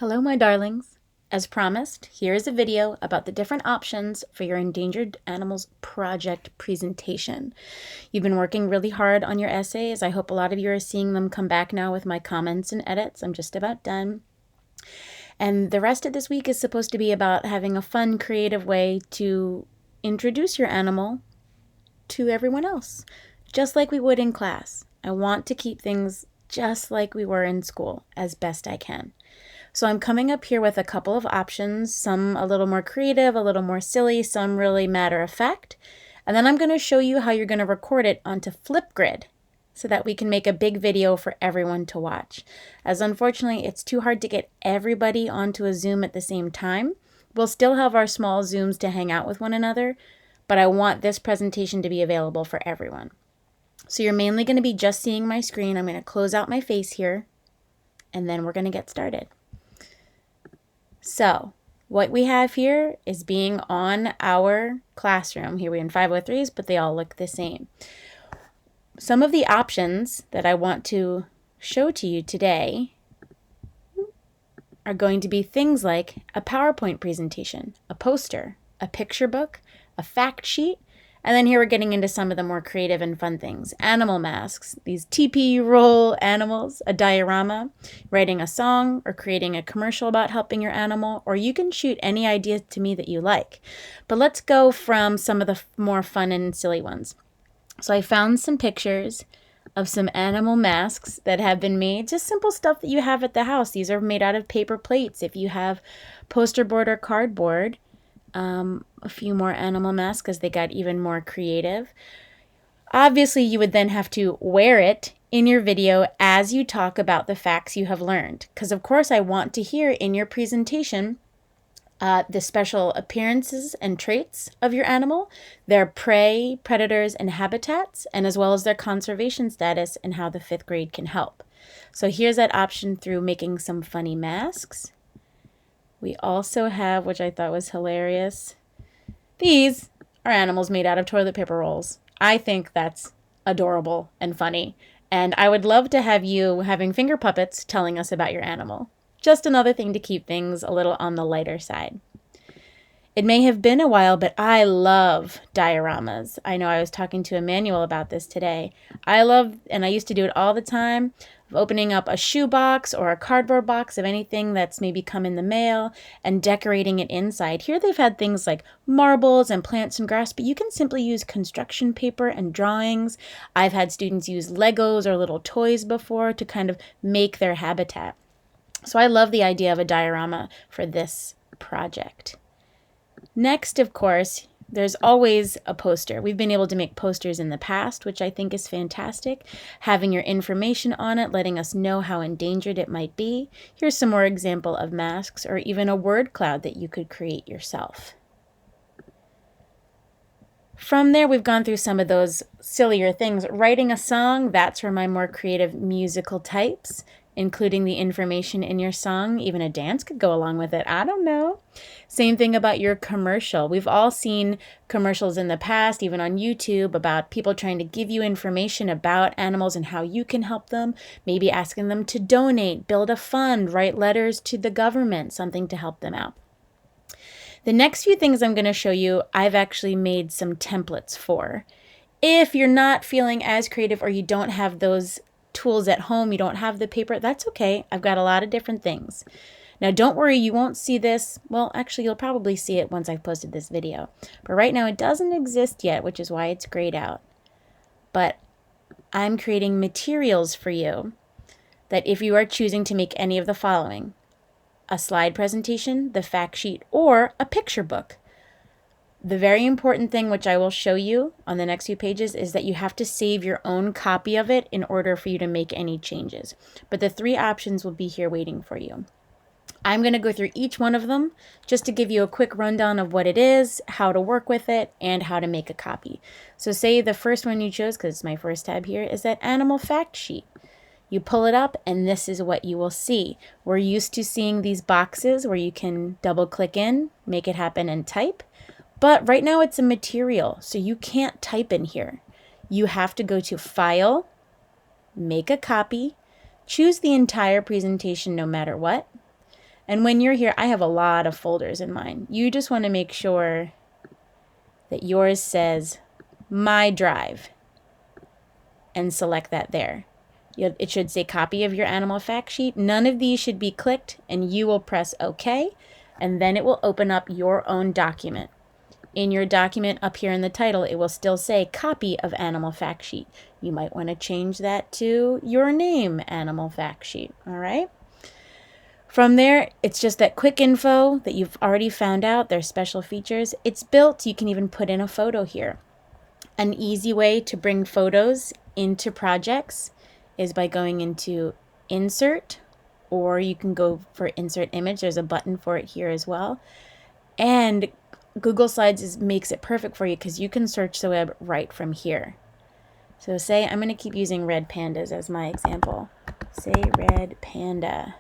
Hello, my darlings. As promised, here is a video about the different options for your endangered animals project presentation. You've been working really hard on your essays. I hope a lot of you are seeing them come back now with my comments and edits. I'm just about done. And the rest of this week is supposed to be about having a fun, creative way to introduce your animal to everyone else, just like we would in class. I want to keep things just like we were in school as best I can. So I'm coming up here with a couple of options, some a little more creative, a little more silly, some really matter of fact. And then I'm going to show you how you're going to record it onto FlipGrid so that we can make a big video for everyone to watch. As unfortunately, it's too hard to get everybody onto a Zoom at the same time. We'll still have our small Zooms to hang out with one another, but I want this presentation to be available for everyone. So you're mainly going to be just seeing my screen. I'm going to close out my face here, and then we're going to get started. So what we have here is being on our classroom. Here we're in 503s, but they all look the same. Some of the options that I want to show to you today are going to be things like a PowerPoint presentation, a poster, a picture book, a fact sheet, and then here we're getting into some of the more creative and fun things. Animal masks, these TP roll animals, a diorama, writing a song, or creating a commercial about helping your animal, or you can shoot any idea to me that you like. But let's go from some of the more fun and silly ones. So I found some pictures of some animal masks that have been made, just simple stuff that you have at the house. These are made out of paper plates. If you have poster board or cardboard, a few more animal masks because they got even more creative. Obviously, you would then have to wear it in your video as you talk about the facts you have learned. Because of course, I want to hear in your presentation the special appearances and traits of your animal, their prey, predators, and habitats, and as well as their conservation status and how the 5th grade can help. So here's that option through making some funny masks. We also have, which I thought was hilarious, these are animals made out of toilet paper rolls. I think that's adorable and funny. And I would love to have you having finger puppets telling us about your animal. Just another thing to keep things a little on the lighter side. It may have been a while, but I love dioramas. I know I was talking to Emmanuel about this today. I love, and I used to do it all the time, of opening up a shoebox or a cardboard box of anything that's maybe come in the mail and decorating it inside. Here they've had things like marbles and plants and grass, but you can simply use construction paper and drawings. I've had students use Legos or little toys before to kind of make their habitat. So I love the idea of a diorama for this project. Next, of course, there's always a poster. We've been able to make posters in the past, which I think is fantastic. Having your information on it, letting us know how endangered it might be. Here's some more example of masks or even a word cloud that you could create yourself. From there, we've gone through some of those sillier things. Writing a song, that's for my more creative musical types, including the information in your song. Even a dance could go along with it. I don't know. Same thing about your commercial. We've all seen commercials in the past, even on YouTube, about people trying to give you information about animals and how you can help them, maybe asking them to donate, build a fund, write letters to the government, something to help them out. The next few things I'm going to show you, I've actually made some templates for. If you're not feeling as creative or you don't have those tools at home, you don't have the paper, that's okay. I've got a lot of different things. Now, don't worry, you won't see this. Well, actually, you'll probably see it once I've posted this video. But right now, it doesn't exist yet, which is why it's grayed out. But I'm creating materials for you that if you are choosing to make any of the following, a slide presentation, the fact sheet, or a picture book. The very important thing, which I will show you on the next few pages, is that you have to save your own copy of it in order for you to make any changes. But the 3 options will be here waiting for you. I'm going to go through each one of them just to give you a quick rundown of what it is, how to work with it, and how to make a copy. So say the first one you chose, because it's my first tab here, is that animal fact sheet. You pull it up and this is what you will see. We're used to seeing these boxes where you can double click in, make it happen, and type. But right now it's a material, so you can't type in here. You have to go to File, Make a Copy, choose the entire presentation no matter what, And when you're here, I have a lot of folders in mine. You just want to make sure that yours says My Drive and select that there. It should say copy of your animal fact sheet. None of these should be clicked, and you will press OK, and then it will open up your own document. In your document up here in the title, it will still say copy of animal fact sheet. You might want to change that to your name animal fact sheet. All right. From there, it's just that quick info that you've already found out. There's special features. It's built. You can even put in a photo here. An easy way to bring photos into projects is by going into Insert, or you can go for Insert Image. There's a button for it here as well. And Google Slides makes it perfect for you because you can search the web right from here. So say I'm going to keep using red pandas as my example. Say red panda.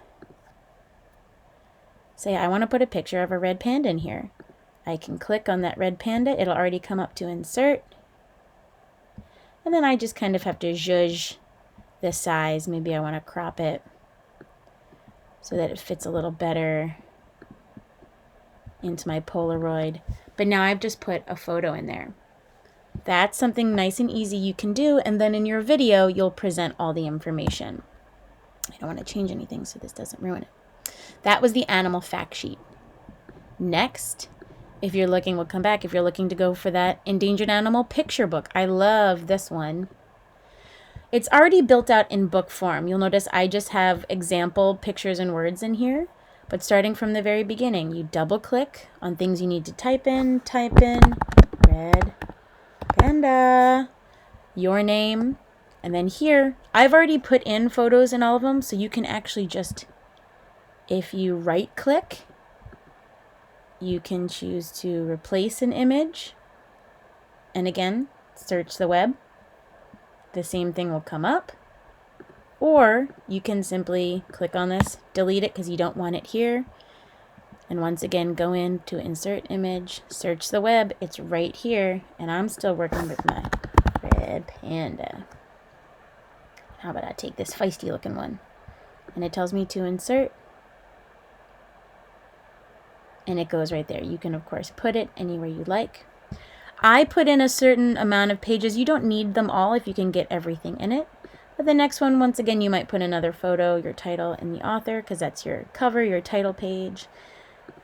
Say I want to put a picture of a red panda in here. I can click on that red panda. It'll already come up to insert. And then I just kind of have to zhuzh the size. Maybe I want to crop it so that it fits a little better into my Polaroid. But now I've just put a photo in there. That's something nice and easy you can do, and then in your video you'll present all the information. I don't want to change anything so this doesn't ruin it. That was the animal fact sheet. Next, if you're looking, we'll come back, if you're looking to go for that endangered animal picture book. I love this one. It's already built out in book form. You'll notice I just have example pictures and words in here. But starting from the very beginning, you double click on things you need to type in red panda, your name, and then here, I've already put in photos in all of them, so you can actually just, if you right click, you can choose to replace an image, and again, search the web. The same thing will come up. Or you can simply click on this, delete it because you don't want it here. And once again, go into Insert Image, search the web. It's right here. And I'm still working with my red panda. How about I take this feisty looking one? And it tells me to insert. And it goes right there. You can, of course, put it anywhere you like. I put in a certain amount of pages. You don't need them all if you can get everything in it. But the next one, once again, you might put another photo, your title, and the author, because that's your cover, your title page.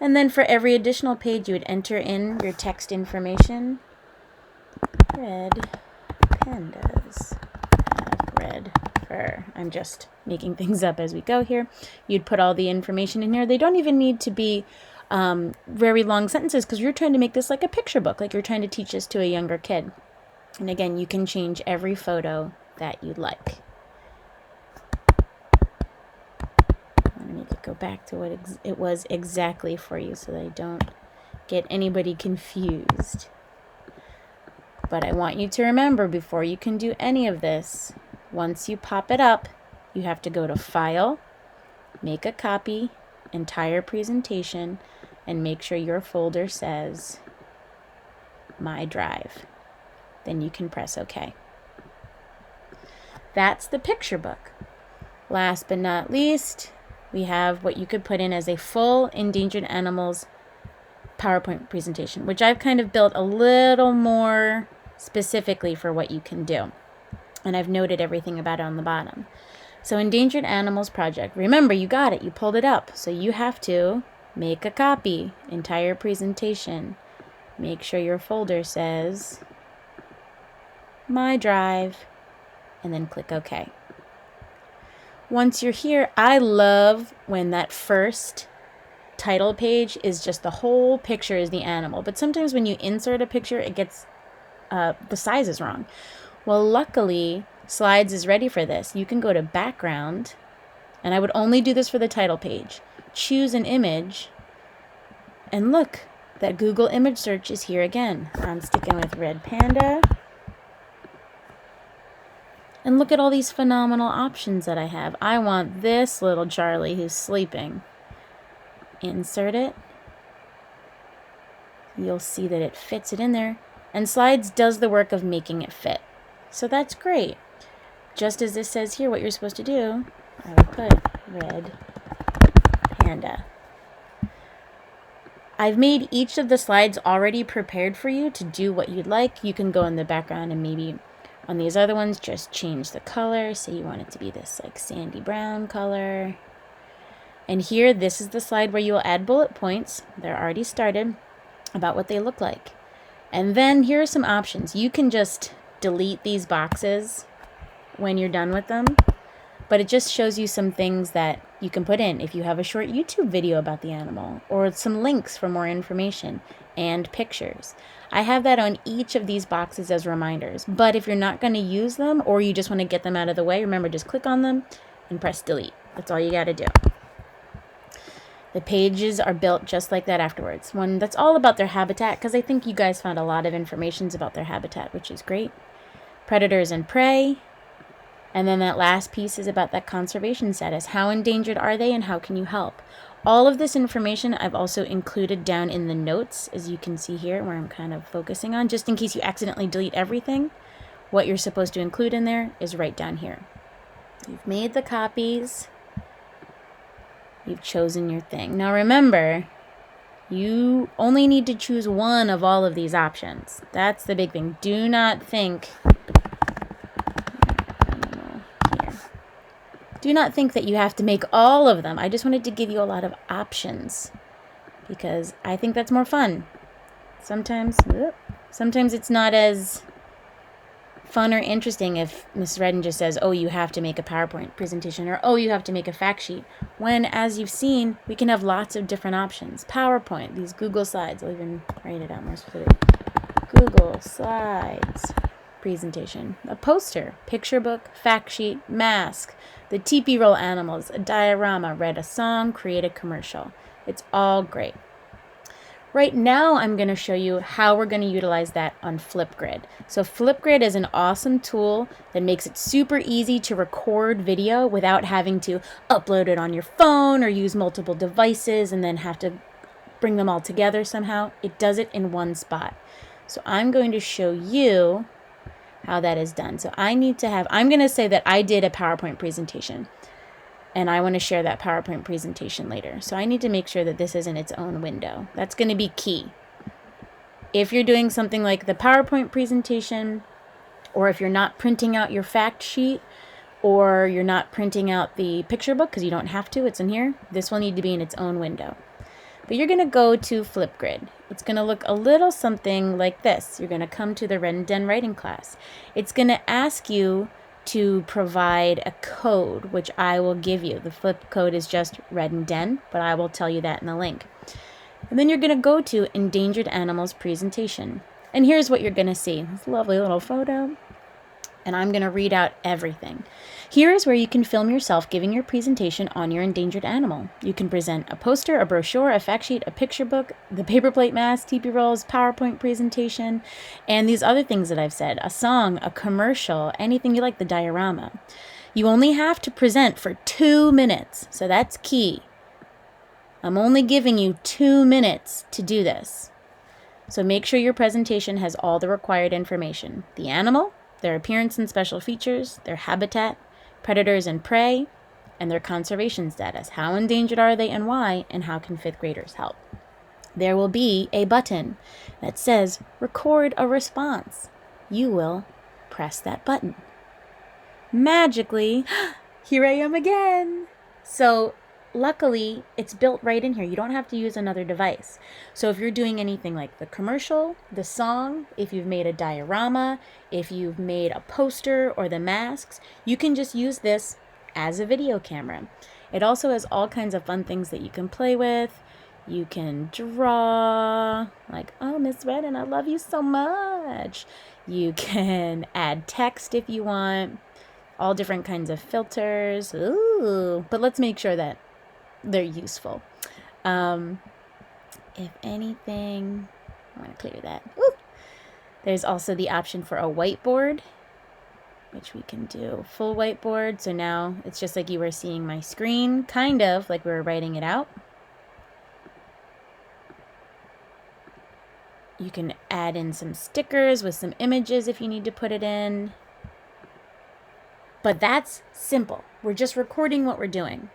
And then for every additional page, you would enter in your text information. Red pandas have red fur. I'm just making things up as we go here. You'd put all the information in here. They don't even need to be very long sentences because you're trying to make this like a picture book, like you're trying to teach this to a younger kid. And again, you can change every photo that you'd like. I'm going to make it go back to what it was exactly for you so that I don't get anybody confused. But I want you to remember, before you can do any of this, once you pop it up, you have to go to File, make a copy, entire presentation, and make sure your folder says My Drive. Then you can press OK. That's the picture book. Last but not least, we have what you could put in as a full endangered animals PowerPoint presentation, which I've kind of built a little more specifically for what you can do. And I've noted everything about it on the bottom. So Endangered Animals Project. Remember, you got it. You pulled it up. So you have to make a copy, entire presentation. Make sure your folder says My Drive, and then click OK. Once you're here, I love when that first title page is just the whole picture is the animal. But sometimes when you insert a picture, it gets, the size is wrong. Well, luckily, Slides is ready for this. You can go to Background, and I would only do this for the title page. Choose an image, and look, that Google image search is here again. I'm sticking with red panda. And look at all these phenomenal options that I have. I want this little Charlie who's sleeping. Insert it. You'll see that it fits it in there. And Slides does the work of making it fit. So that's great. Just as this says here, what you're supposed to do, I would put red panda. I've made each of the slides already prepared for you to do what you'd like. You can go in the background and maybe on these other ones just change the color. Say you want it to be this like sandy brown color. And here, this is the slide where you'll add bullet points. They're already started about what they look like. And then here are some options. You can just delete these boxes when you're done with them, but it just shows you some things that you can put in if you have a short YouTube video about the animal, or some links for more information and pictures. I have that on each of these boxes as reminders, but if you're not going to use them or you just want to get them out of the way, remember, just click on them and press delete. That's all you got to do. The pages are built just like that afterwards. One that's all about their habitat, because I think you guys found a lot of information about their habitat, which is great. Predators and prey. And then that last piece is about that conservation status. How endangered are they and how can you help? All of this information I've also included down in the notes, as you can see here, where I'm kind of focusing on, just in case you accidentally delete everything. What you're supposed to include in there is right down here. You've made the copies. You've chosen your thing. Now remember, you only need to choose one of all of these options. That's the big thing. Do not think, do not think that you have to make all of them. I just wanted to give you a lot of options because I think that's more fun. Sometimes it's not as fun or interesting if Ms. Redden just says, oh, you have to make a PowerPoint presentation, or oh, you have to make a fact sheet, when, as you've seen, we can have lots of different options. PowerPoint, these Google Slides, I'll even write it out more specifically. Google Slides presentation, a poster, picture book, fact sheet, mask, the teepee roll animals, a diorama, read a song, create a commercial. It's all great. Right now, I'm going to show you how we're going to utilize that on FlipGrid. So FlipGrid is an awesome tool that makes it super easy to record video without having to upload it on your phone or use multiple devices and then have to bring them all together somehow. It does it in one spot. So I'm going to show you how that is done. So I'm going to say that I did a PowerPoint presentation, and I want to share that PowerPoint presentation later. So I need to make sure that this is in its own window. That's going to be key. If you're doing something like the PowerPoint presentation, or if you're not printing out your fact sheet, or you're not printing out the picture book, because you don't have to, it's in here, this will need to be in its own window. But you're going to go to FlipGrid. It's going to look a little something like this. You're going to come to the Redden writing class. It's going to ask you to provide a code, which I will give you. The flip code is just Redden, but I will tell you that in the link. And then you're going to go to Endangered Animals Presentation. And here's what you're going to see. This lovely little photo. And I'm going to read out everything. Here is where you can film yourself giving your presentation on your endangered animal. You can present a poster, a brochure, a fact sheet, a picture book, the paper plate mask, teepee rolls, PowerPoint presentation, and these other things that I've said, a song, a commercial, anything you like, the diorama. You only have to present for 2 minutes, so that's key. I'm only giving you 2 minutes to do this. So make sure your presentation has all the required information. The animal, their appearance and special features, their habitat, predators and prey, and their conservation status. How endangered are they and why, and how can 5th graders help? There will be a button that says record a response. You will press that button. Magically, here I am again. So luckily, it's built right in here. You don't have to use another device. So if you're doing anything like the commercial, the song, if you've made a diorama, if you've made a poster or the masks, you can just use this as a video camera. It also has all kinds of fun things that you can play with. You can draw, like, oh, Miss Redden, I love you so much. You can add text if you want, all different kinds of filters. Ooh, but let's make sure that they're useful. If anything, I want to clear that. Ooh. There's also the option for a whiteboard, which we can do full whiteboard. So now it's just like you were seeing my screen, kind of like we were writing it out. You can add in some stickers with some images if you need to put it in. But that's simple. We're just recording what we're doing.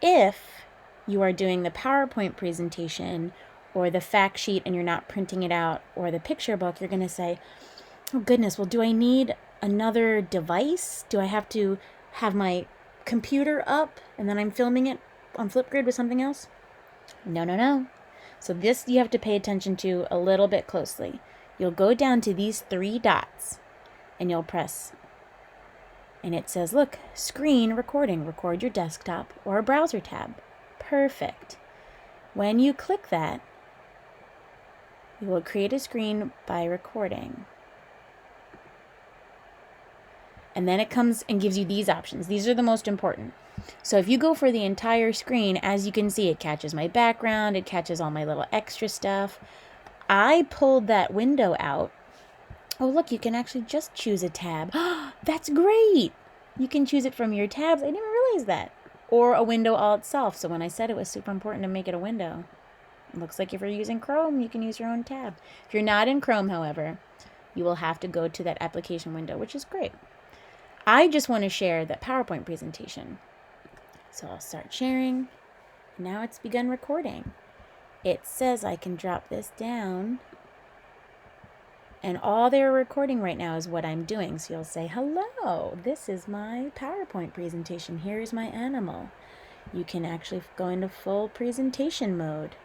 If you are doing the PowerPoint presentation or the fact sheet and you're not printing it out, or the picture book, you're going to say, oh goodness, well, do I need another device? Do I have to have my computer up and then I'm filming it on FlipGrid with something else? No, no, no. So this you have to pay attention to a little bit closely. You'll go down to these 3 dots and you'll press, and it says, look, screen recording, record your desktop or a browser tab. Perfect. When you click that, you will create a screen by recording. And then it comes and gives you these options. These are the most important. So if you go for the entire screen, as you can see, it catches my background, it catches all my little extra stuff. I pulled that window out. Oh, look, you can actually just choose a tab. That's great. You can choose it from your tabs. I didn't even realize that. Or a window all itself. So when I said it was super important to make it a window, it looks like if you're using Chrome, you can use your own tab. If you're not in Chrome, however, you will have to go to that application window, which is great. I just want to share that PowerPoint presentation. So I'll start sharing. Now it's begun recording. It says I can drop this down. And all they're recording right now is what I'm doing. So you'll say, hello, this is my PowerPoint presentation. Here's my animal. You can actually go into full presentation mode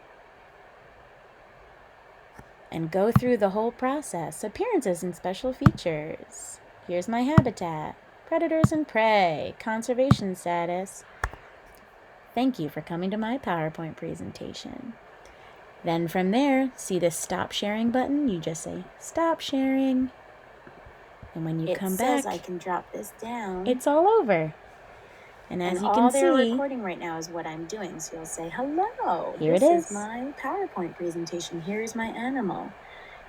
and go through the whole process. Appearances and special features. Here's my habitat. Predators and prey. Conservation status. Thank you for coming to my PowerPoint presentation. Then from there, see the stop sharing button? You just say, stop sharing. And when you come back, I can drop this down. It's all over. And as you can see, all they're recording right now is what I'm doing. So you'll say, hello, here it is. This is my PowerPoint presentation. Here's my animal.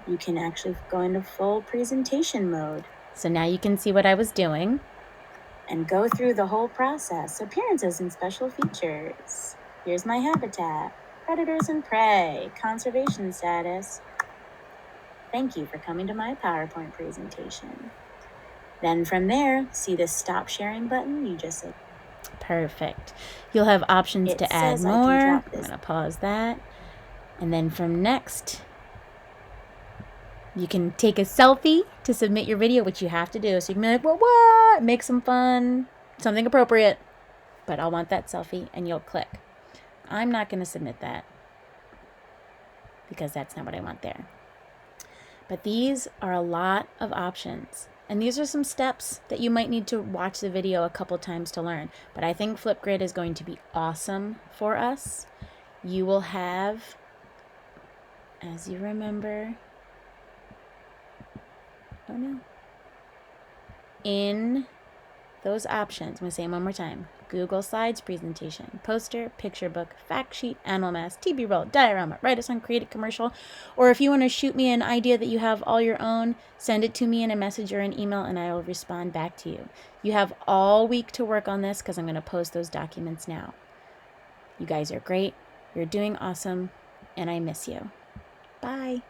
You can actually go into full presentation mode. So now you can see what I was doing and go through the whole process. Appearances and special features. Here's my habitat. Predators and prey. Conservation status. Thank you for coming to my PowerPoint presentation. Then from there, see the stop sharing button? You just say, perfect. You'll have options to add more. I'm going to pause that. And then from next, you can take a selfie to submit your video, which you have to do. So you can be like, well, what? Make some fun, something appropriate. But I'll want that selfie, and you'll click. I'm not going to submit that because that's not what I want there. But these are a lot of options. And these are some steps that you might need to watch the video a couple times to learn. But I think FlipGrid is going to be awesome for us. You will have, as you remember, oh no, in those options, I'm going to say them one more time. Google Slides presentation, poster, picture book, fact sheet, animal mask, TV roll, diorama, write a song, create a commercial. Or if you want to shoot me an idea that you have all your own, send it to me in a message or an email and I will respond back to you. You have all week to work on this because I'm going to post those documents now. You guys are great. You're doing awesome. And I miss you. Bye.